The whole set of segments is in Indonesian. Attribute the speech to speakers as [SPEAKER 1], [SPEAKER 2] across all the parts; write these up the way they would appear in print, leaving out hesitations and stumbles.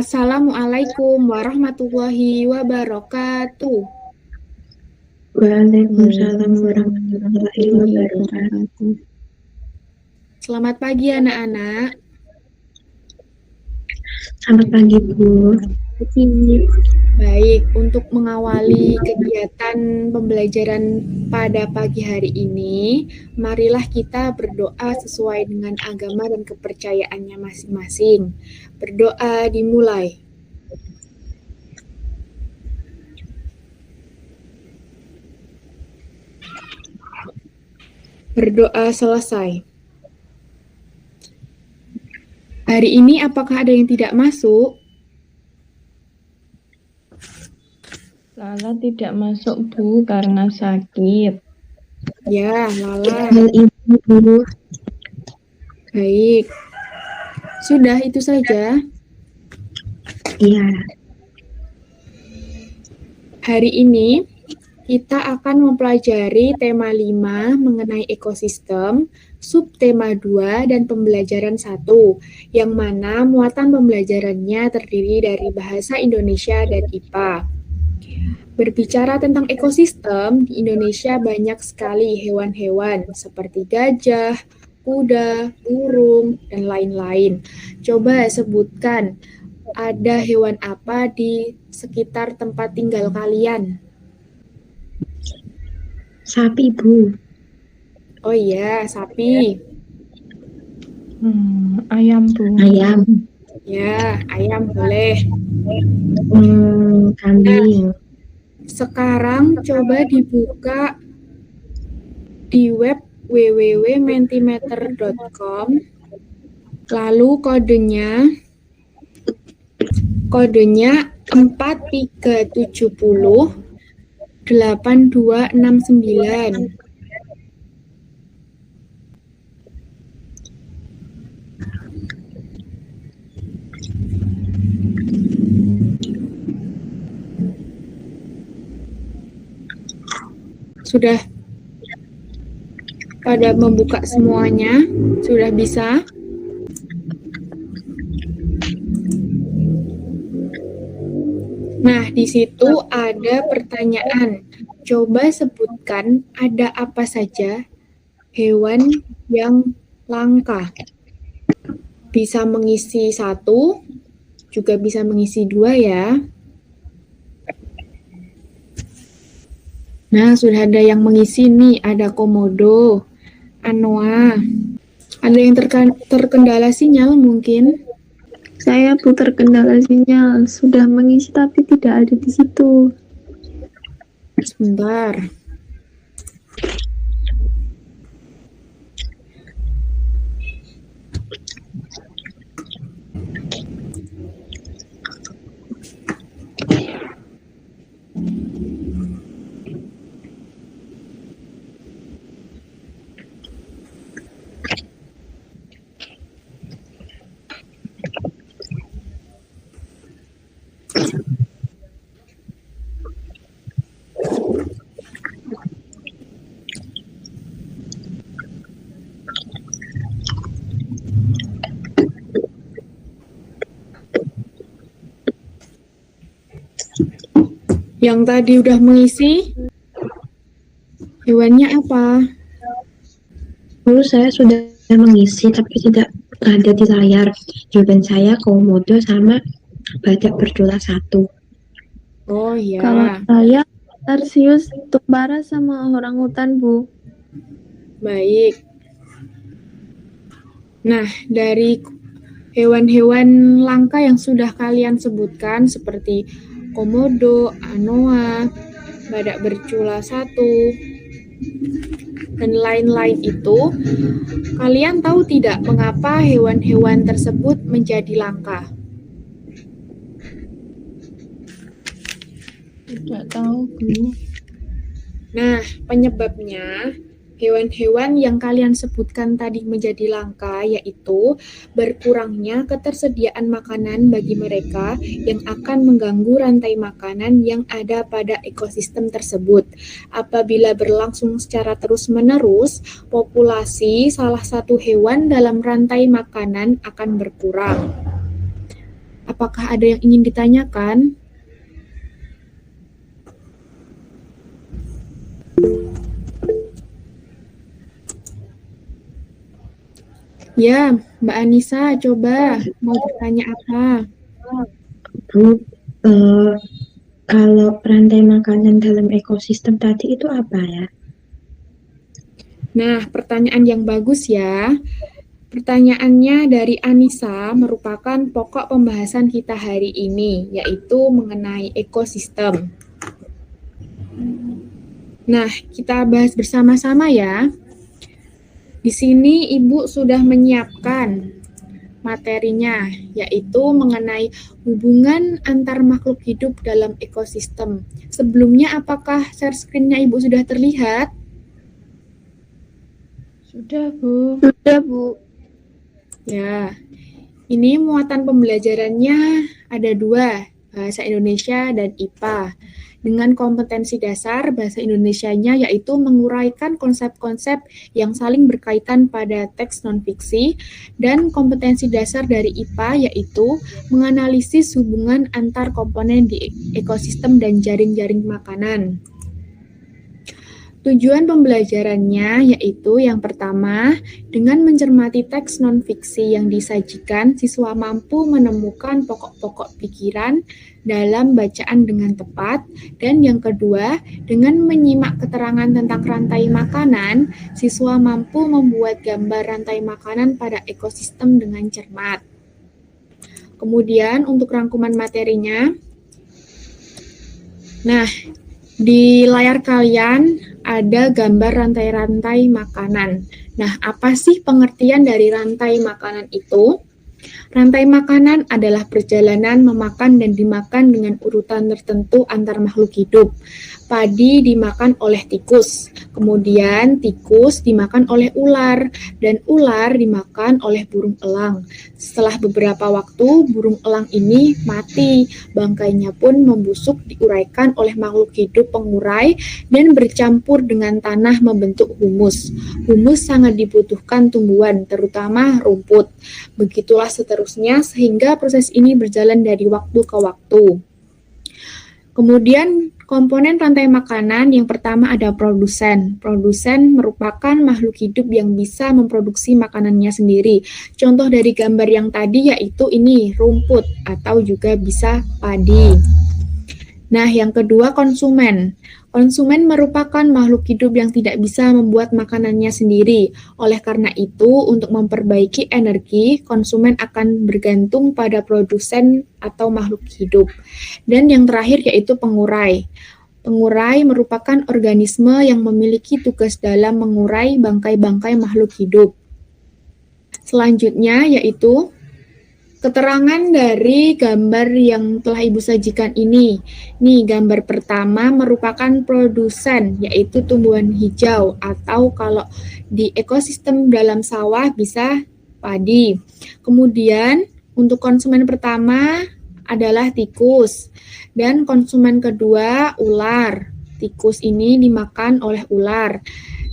[SPEAKER 1] Assalamualaikum warahmatullahi wabarakatuh.
[SPEAKER 2] Waalaikumsalam warahmatullahi wabarakatuh.
[SPEAKER 1] Selamat pagi anak-anak.
[SPEAKER 2] Selamat pagi, Bu.
[SPEAKER 1] Baik, untuk mengawali kegiatan pembelajaran pada pagi hari ini, marilah kita berdoa sesuai dengan agama dan kepercayaannya masing-masing. Berdoa dimulai. Berdoa selesai. Hari ini apakah ada yang tidak masuk?
[SPEAKER 3] Lala tidak masuk, Bu, karena sakit.
[SPEAKER 1] Ya, Lala.
[SPEAKER 2] Hal ini, Bu.
[SPEAKER 1] Baik. Sudah itu saja.
[SPEAKER 2] Iya.
[SPEAKER 1] Hari ini kita akan mempelajari tema 5 mengenai ekosistem, subtema 2 dan pembelajaran 1, yang mana muatan pembelajarannya terdiri dari bahasa Indonesia dan IPA. Berbicara tentang ekosistem, di Indonesia banyak sekali hewan-hewan seperti gajah, kuda, burung, dan lain-lain. Coba sebutkan, ada hewan apa di sekitar tempat tinggal kalian?
[SPEAKER 2] Sapi, Bu.
[SPEAKER 1] Oh iya, sapi.
[SPEAKER 3] Ayam, Bu.
[SPEAKER 2] Ayam.
[SPEAKER 1] Ya, ayam boleh.
[SPEAKER 2] Kambing.
[SPEAKER 1] Sekarang coba dibuka di web www.mentimeter.com, lalu kodenya 4370 8269. Sudah pada membuka semuanya? Sudah bisa? Nah, di situ ada pertanyaan. Coba sebutkan ada apa saja hewan yang langka. Bisa mengisi 1, juga bisa mengisi 2 ya. Nah, sudah ada yang mengisi nih, ada komodo, anoa. Ada yang terkendala sinyal mungkin?
[SPEAKER 4] Saya Bu terkendala sinyal, sudah mengisi tapi tidak ada di situ.
[SPEAKER 1] Sebentar. Yang tadi udah mengisi, hewannya apa?
[SPEAKER 2] Dulu saya sudah mengisi tapi tidak ada di layar. Jawaban saya komodo sama badak bercula 1.
[SPEAKER 1] Oh ya.
[SPEAKER 4] Kalau saya tarsius, tumbara sama orangutan, Bu.
[SPEAKER 1] Baik. Nah, dari hewan-hewan langka yang sudah kalian sebutkan seperti komodo, anoa, badak bercula 1, dan lain-lain itu, kalian tahu tidak mengapa hewan-hewan tersebut menjadi langka?
[SPEAKER 3] Tidak tahu, Bu.
[SPEAKER 1] Nah, penyebabnya hewan-hewan yang kalian sebutkan tadi menjadi langka yaitu berkurangnya ketersediaan makanan bagi mereka yang akan mengganggu rantai makanan yang ada pada ekosistem tersebut. Apabila berlangsung secara terus-menerus, populasi salah satu hewan dalam rantai makanan akan berkurang. Apakah ada yang ingin ditanyakan? Ya, Mbak Anissa, coba mau bertanya apa?
[SPEAKER 2] Bu, kalau rantai makanan dalam ekosistem tadi itu apa ya?
[SPEAKER 1] Nah, pertanyaan yang bagus ya. Pertanyaannya dari Anissa merupakan pokok pembahasan kita hari ini, yaitu mengenai ekosistem. Nah, kita bahas bersama-sama ya. Di sini Ibu sudah menyiapkan materinya, yaitu mengenai hubungan antar makhluk hidup dalam ekosistem. Sebelumnya, apakah share screen-nya Ibu sudah terlihat?
[SPEAKER 3] Sudah, Bu.
[SPEAKER 4] Sudah, Bu.
[SPEAKER 1] Ya, ini muatan pembelajarannya ada 2, Bahasa Indonesia dan IPA. Dengan kompetensi dasar bahasa Indonesianya yaitu menguraikan konsep-konsep yang saling berkaitan pada teks non-fiksi, dan kompetensi dasar dari IPA yaitu menganalisis hubungan antar komponen di ekosistem dan jaring-jaring makanan. Tujuan pembelajarannya yaitu yang pertama, dengan mencermati teks non-fiksi yang disajikan, siswa mampu menemukan pokok-pokok pikiran dalam bacaan dengan tepat. Dan yang kedua, dengan menyimak keterangan tentang rantai makanan, siswa mampu membuat gambar rantai makanan pada ekosistem dengan cermat. Kemudian untuk rangkuman materinya, nah, di layar kalian ada gambar rantai-rantai makanan. Nah, apa sih pengertian dari rantai makanan itu? Rantai makanan adalah perjalanan memakan dan dimakan dengan urutan tertentu antar makhluk hidup. Padi dimakan oleh tikus, kemudian tikus dimakan oleh ular, dan ular dimakan oleh burung elang. Setelah beberapa waktu, burung elang ini mati, bangkainya pun membusuk diuraikan oleh makhluk hidup pengurai dan bercampur dengan tanah membentuk humus. Humus sangat dibutuhkan tumbuhan, terutama rumput. Begitulah seterusnya sehingga proses ini berjalan dari waktu ke waktu. Kemudian komponen rantai makanan yang pertama ada produsen. Produsen merupakan makhluk hidup yang bisa memproduksi makanannya sendiri. Contoh dari gambar yang tadi yaitu ini rumput atau juga bisa padi. Nah, yang kedua konsumen. Konsumen merupakan makhluk hidup yang tidak bisa membuat makanannya sendiri. Oleh karena itu, untuk memperbaiki energi, konsumen akan bergantung pada produsen atau makhluk hidup. Dan yang terakhir yaitu pengurai. Pengurai merupakan organisme yang memiliki tugas dalam mengurai bangkai-bangkai makhluk hidup. Selanjutnya yaitu keterangan dari gambar yang telah Ibu sajikan ini. Nih, gambar pertama merupakan produsen, yaitu tumbuhan hijau, atau kalau di ekosistem dalam sawah bisa padi. Kemudian, untuk konsumen pertama adalah tikus, dan konsumen kedua ular. Tikus ini dimakan oleh ular.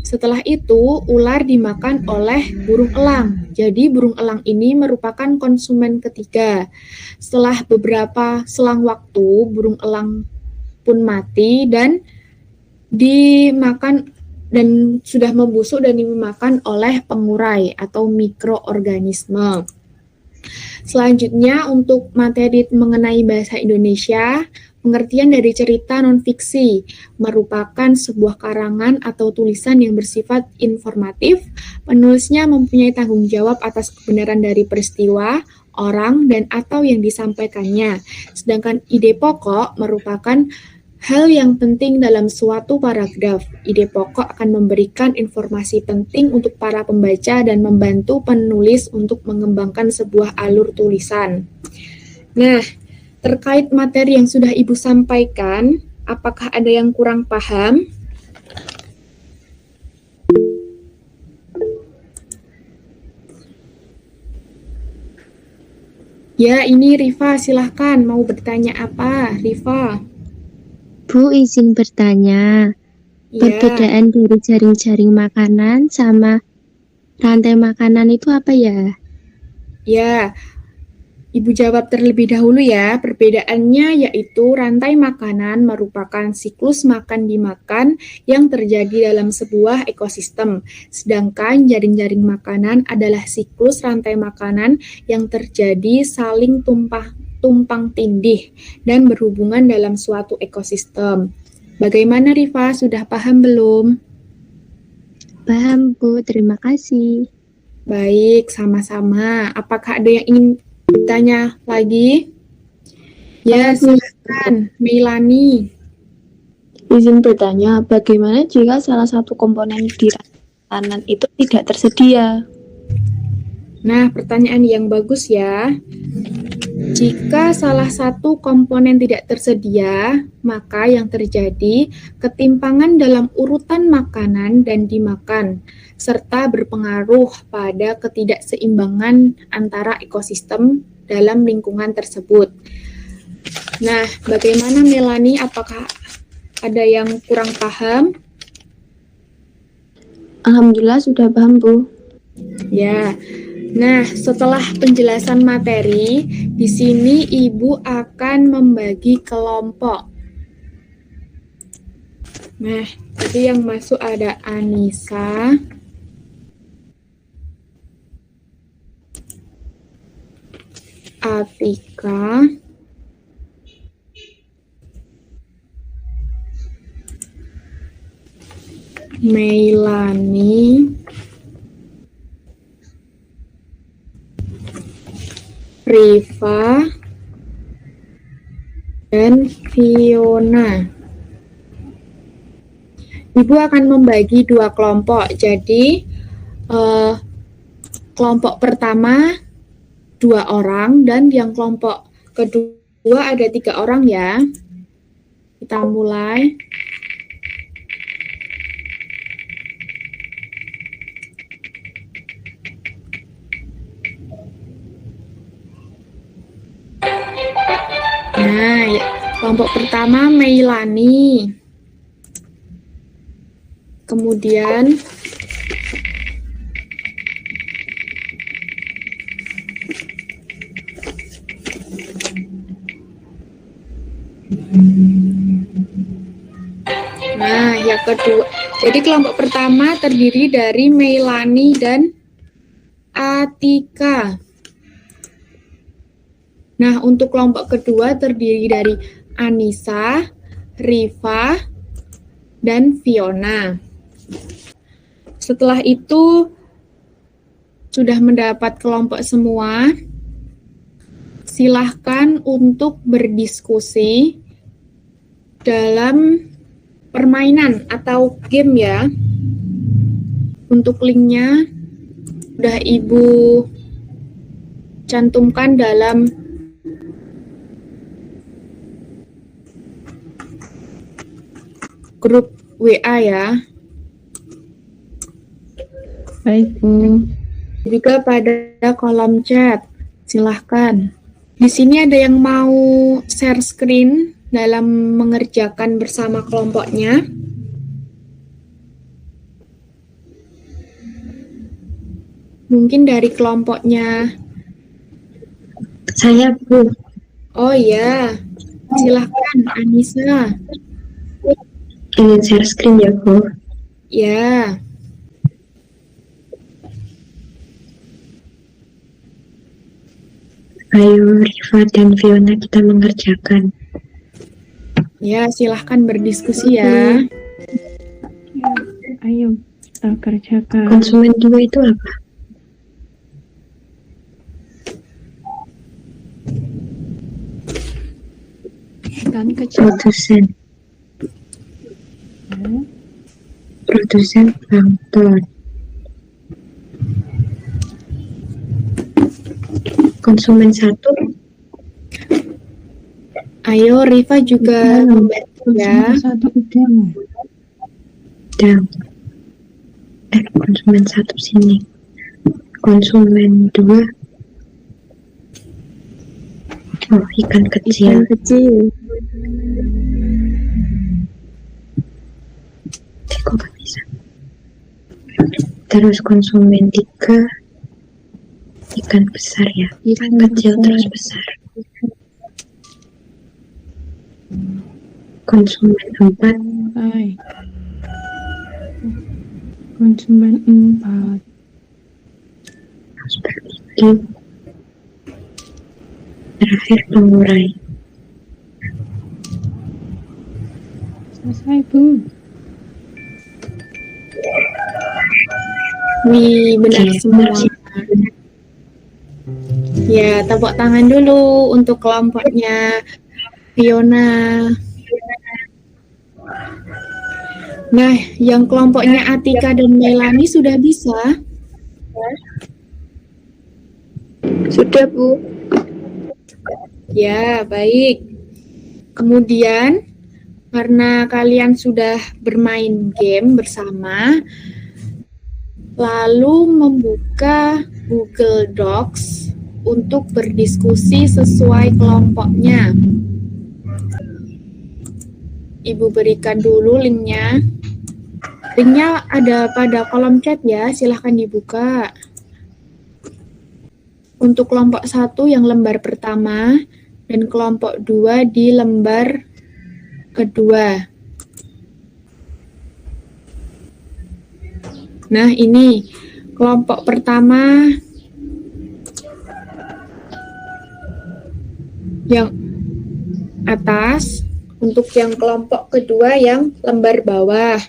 [SPEAKER 1] Setelah itu, ular dimakan oleh burung elang. Jadi, burung elang ini merupakan konsumen ketiga. Setelah beberapa selang waktu, burung elang pun mati dan dimakan dan sudah membusuk dan dimakan oleh pengurai atau mikroorganisme. Selanjutnya, untuk materi mengenai bahasa Indonesia, pengertian dari cerita non-fiksi merupakan sebuah karangan atau tulisan yang bersifat informatif. Penulisnya mempunyai tanggung jawab atas kebenaran dari peristiwa, orang, dan atau yang disampaikannya. Sedangkan ide pokok merupakan hal yang penting dalam suatu paragraf. Ide pokok akan memberikan informasi penting untuk para pembaca dan membantu penulis untuk mengembangkan sebuah alur tulisan. Nah, terkait materi yang sudah Ibu sampaikan, apakah ada yang kurang paham? Ya, ini Rifa, silahkan. Mau bertanya apa, Rifa?
[SPEAKER 5] Bu, izin bertanya,
[SPEAKER 1] Ya,
[SPEAKER 5] perbedaan dari jaring-jaring makanan sama rantai makanan itu apa ya?
[SPEAKER 1] ya. Ibu jawab terlebih dahulu ya. Perbedaannya yaitu rantai makanan merupakan siklus makan dimakan yang terjadi dalam sebuah ekosistem. Sedangkan jaring-jaring makanan adalah siklus rantai makanan yang terjadi saling tumpang tindih dan berhubungan dalam suatu ekosistem. Bagaimana Rifa, sudah paham belum?
[SPEAKER 5] Paham, Bu. Terima kasih.
[SPEAKER 1] Baik, sama-sama. Apakah ada yang ingin bertanya lagi? Ya, silakan, Melani.
[SPEAKER 4] Izin bertanya, bagaimana jika salah satu komponen di makanan itu tidak tersedia?
[SPEAKER 1] Nah, pertanyaan yang bagus ya. Jika salah satu komponen tidak tersedia, maka yang terjadi ketimpangan dalam urutan makanan dan dimakan, serta berpengaruh pada ketidakseimbangan antara ekosistem dalam lingkungan tersebut. Nah, bagaimana Melani? Apakah ada yang kurang paham?
[SPEAKER 4] Alhamdulillah sudah paham, Bu.
[SPEAKER 1] Ya. Nah, setelah penjelasan materi, di sini Ibu akan membagi kelompok. Nah, jadi yang masuk ada Anissa, Atika, Meilani, Rifa, dan Fiona. Ibu akan membagi dua kelompok. Jadi, kelompok pertama 2 orang dan yang kelompok kedua ada 3 orang ya. Kita mulai. Nah, ya, kelompok pertama Meilani. Kemudian nah, yang kedua. Jadi kelompok pertama terdiri dari Meilani dan Atika. Nah, untuk kelompok kedua terdiri dari Anissa, Rifa, dan Fiona. Setelah itu, sudah mendapat kelompok semua, silahkan untuk berdiskusi dalam permainan atau game ya. Untuk linknya, sudah Ibu cantumkan dalam grup WA ya.
[SPEAKER 3] Baik, Bu.
[SPEAKER 1] Juga pada kolom chat. Silahkan. Di sini ada yang mau share screen dalam mengerjakan bersama kelompoknya. Mungkin dari kelompoknya.
[SPEAKER 2] Saya, Bu.
[SPEAKER 1] Oh ya, silahkan Anissa.
[SPEAKER 2] Ingin share screen ya, Bu?
[SPEAKER 1] Ya.
[SPEAKER 2] Ayo, Rifa dan Fiona, kita mengerjakan.
[SPEAKER 1] Ya, silahkan berdiskusi ya.
[SPEAKER 3] Ayo, kita kerjakan.
[SPEAKER 2] Konsumen 2 itu apa?
[SPEAKER 3] Kan kecil.
[SPEAKER 2] Produsen. Produsen plankton. Konsumen 1.
[SPEAKER 1] Ayo, Rifa juga membantu ya.
[SPEAKER 3] Satu udang.
[SPEAKER 2] Dan konsumen 1 sini. Konsumen 2. Oh, ikan kecil.
[SPEAKER 5] Ikan kecil.
[SPEAKER 2] Kok gak bisa? Terus konsumen 3. Ikan besar ya.
[SPEAKER 3] Ikan
[SPEAKER 2] Kecil
[SPEAKER 3] besar.
[SPEAKER 2] terus besar. Konsumen 4.
[SPEAKER 3] Hai. Konsumen 4.
[SPEAKER 2] Seperti itu. Terakhir pengurai.
[SPEAKER 3] Selesai, Bu.
[SPEAKER 1] Wih, benar
[SPEAKER 2] Oke.
[SPEAKER 1] semua. Ya, tepuk tangan dulu untuk kelompoknya Fiona. Nah, yang kelompoknya Atika dan Melani sudah bisa?
[SPEAKER 4] Sudah, Bu.
[SPEAKER 1] Ya, baik. Kemudian, karena kalian sudah bermain game bersama, lalu membuka Google Docs untuk berdiskusi sesuai kelompoknya. Ibu berikan dulu linknya. Linknya ada pada kolom chat ya, silahkan dibuka. Untuk kelompok 1 yang lembar pertama, dan kelompok 2 di lembar kedua. Nah, ini kelompok pertama yang atas, untuk yang kelompok kedua yang lembar bawah.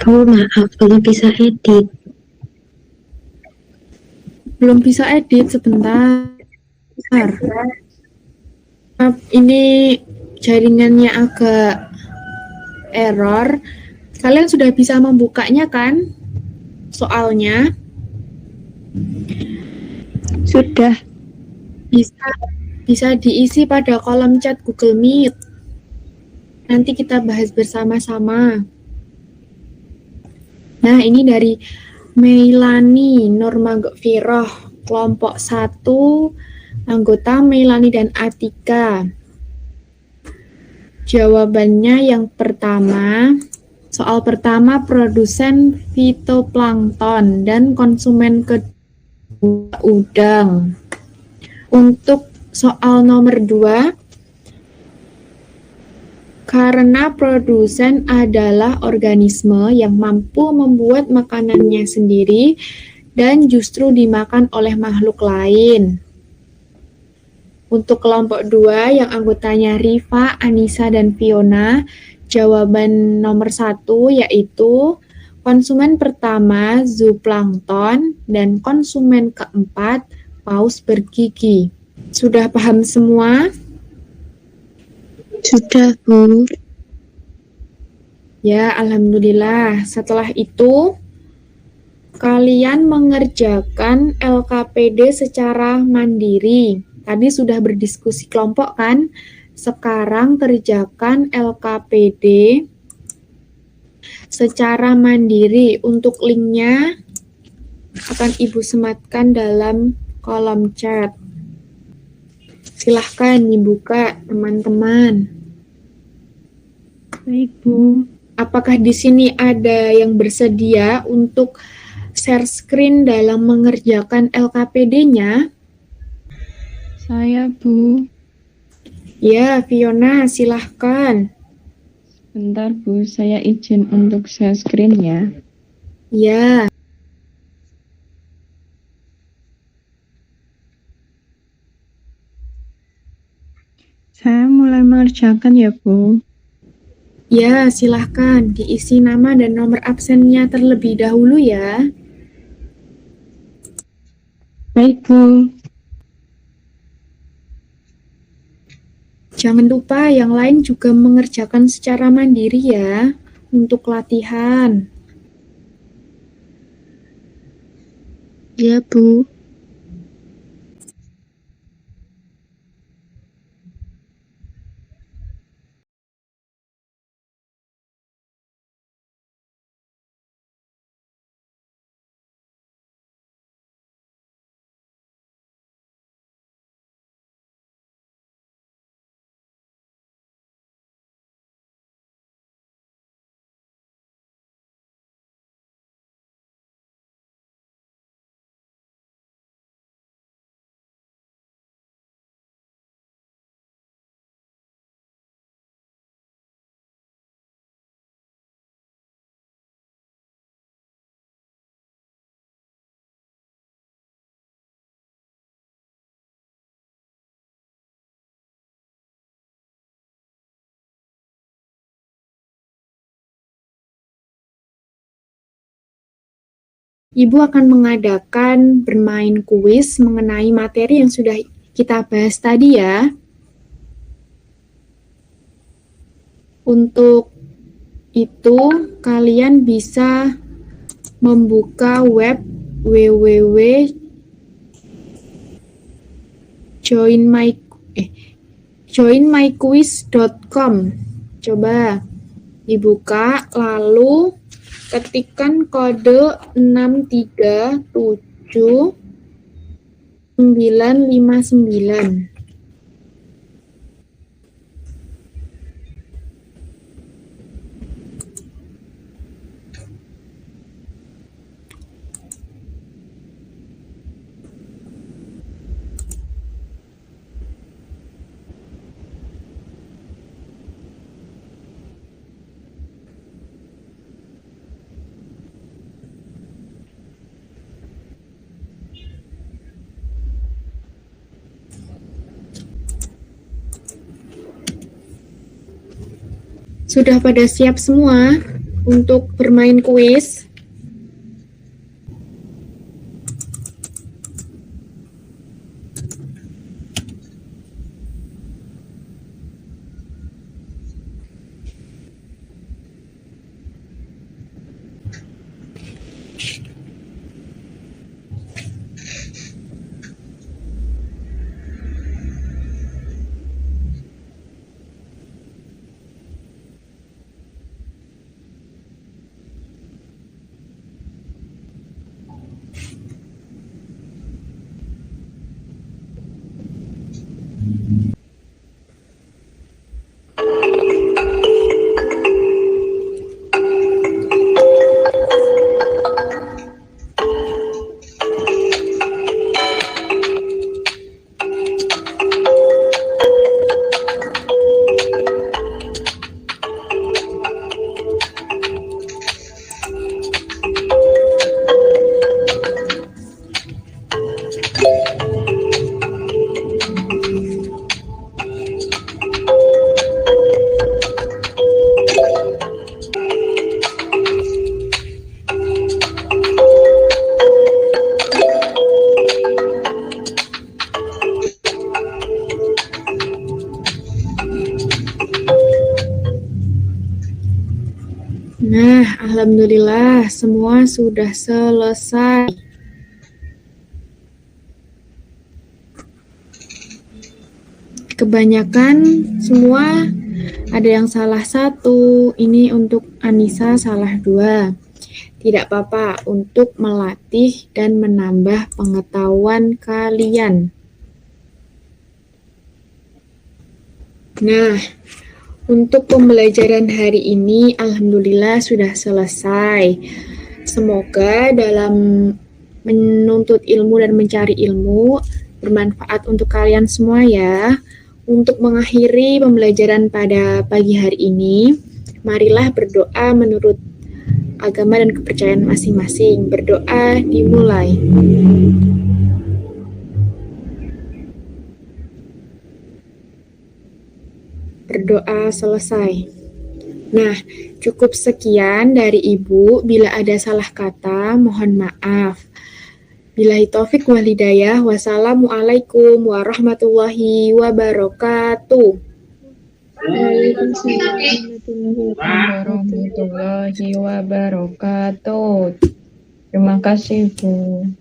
[SPEAKER 2] Oh maaf, belum bisa edit.
[SPEAKER 1] Belum bisa edit, sebentar. Ini jaringannya agak error. Kalian sudah bisa membukanya kan? Soalnya
[SPEAKER 4] Sudah.
[SPEAKER 1] bisa diisi pada kolom chat Google Meet. Nanti kita bahas bersama-sama. Nah, ini dari Meilani Nurmagfiroh, kelompok 1, anggota Meilani dan Atika. Jawabannya yang pertama, soal pertama produsen fitoplankton dan konsumen kedua udang. Untuk soal nomor 2, karena produsen adalah organisme yang mampu membuat makanannya sendiri dan justru dimakan oleh makhluk lain. Untuk kelompok 2 yang anggotanya Rifa, Anissa, dan Fiona, jawaban nomor 1 yaitu konsumen pertama zooplankton dan konsumen keempat paus bergigi. Sudah paham semua?
[SPEAKER 5] Sudah, Bu.
[SPEAKER 1] Ya, alhamdulillah. Setelah itu, kalian mengerjakan LKPD secara mandiri. Tadi sudah berdiskusi kelompok kan? Sekarang kerjakan LKPD secara mandiri. Untuk linknya akan Ibu sematkan dalam kolom chat. Silahkan dibuka, teman-teman.
[SPEAKER 3] Baik, Bu.
[SPEAKER 1] Apakah di sini ada yang bersedia untuk share screen dalam mengerjakan LKPD-nya?
[SPEAKER 3] Saya, Bu.
[SPEAKER 1] Ya, Fiona, silahkan.
[SPEAKER 3] Bentar, Bu. Saya izin untuk share screen ya.
[SPEAKER 1] Ya,
[SPEAKER 3] Saya mulai mengerjakan ya, Bu.
[SPEAKER 1] ya, silahkan. Diisi nama dan nomor absennya terlebih dahulu ya.
[SPEAKER 3] Baik, Bu.
[SPEAKER 1] Jangan lupa yang lain juga mengerjakan secara mandiri ya, untuk latihan.
[SPEAKER 5] Ya, Bu.
[SPEAKER 1] Ibu akan mengadakan bermain kuis mengenai materi yang sudah kita bahas tadi ya. Untuk itu, kalian bisa membuka web www.joinmyquiz.com. Coba dibuka, lalu ketikkan kode 637959. Sudah pada siap semua untuk bermain kuis? Nah, alhamdulillah semua sudah selesai. Kebanyakan semua ada yang salah satu. Ini untuk Anissa salah 2. Tidak apa-apa untuk melatih dan menambah pengetahuan kalian. Nah, untuk pembelajaran hari ini alhamdulillah sudah selesai. Semoga dalam menuntut ilmu dan mencari ilmu bermanfaat untuk kalian semua ya. Untuk mengakhiri pembelajaran pada pagi hari ini, marilah berdoa menurut agama dan kepercayaan masing-masing. Berdoa dimulai. Berdoa selesai. Nah, cukup sekian dari Ibu. Bila ada salah kata, mohon maaf. Billahi taufik wal hidayah. Wassalamualaikum warahmatullahi wabarakatuh.
[SPEAKER 3] Warahmatullahi wabarakatuh. Terima kasih, Bu.